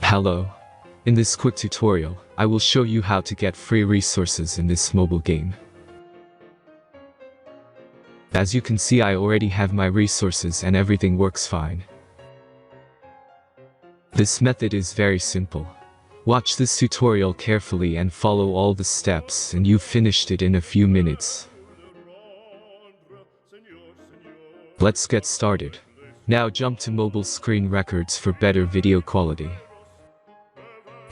Hello. In this quick tutorial, I will show you how to get free resources in this mobile game. As you can see, I already have my resources and everything works fine. This method is very simple. Watch this tutorial carefully and follow all the steps and you've finished it in a few minutes. Let's get started. Now jump to mobile screen records for better video quality.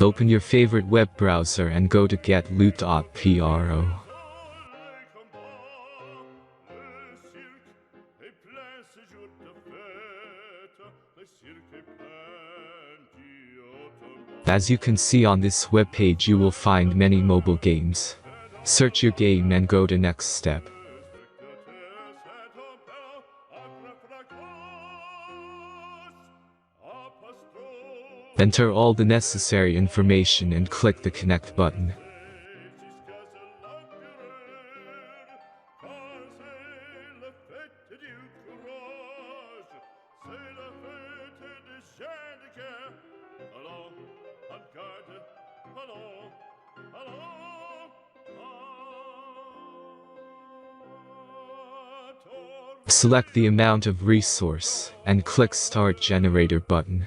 Open your favorite web browser and go to getloot.pro. As you can see on this web page, you will find many mobile games. Search your game and go to next step. Enter all the necessary information and click the connect button. Select the amount of resource and click Start Generator button.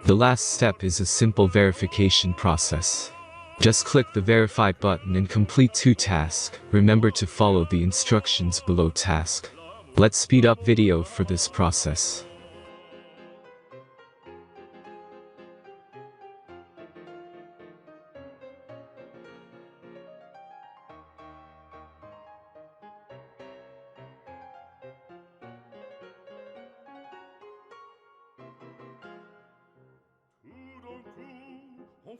The last step is a simple verification process. Just click the Verify button and complete 2 tasks. Remember to follow the instructions below task. Let's speed up video for this process. On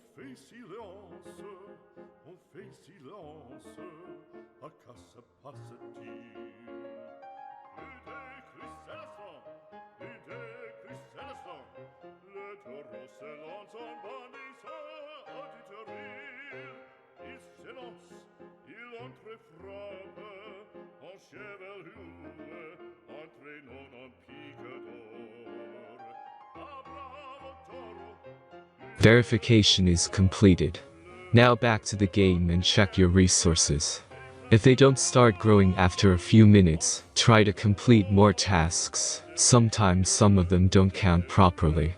fait silence, à quoi ça passe-t-il? Le taureau se lance en bandissant auditorie. Il s'élance, il entre-frappe, en chevelure, entraînant en pique d'or. Ah, bravo taureau! Verification is completed. Now back to the game and check your resources. If they don't start growing after a few minutes, try to complete more tasks. Sometimes some of them don't count properly.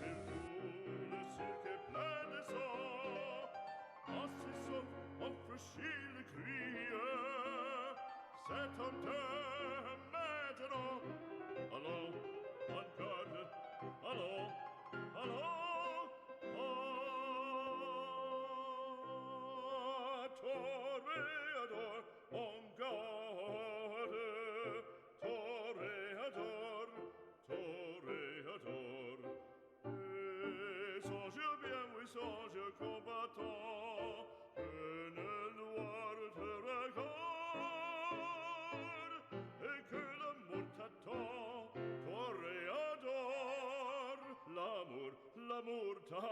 L'amour t'a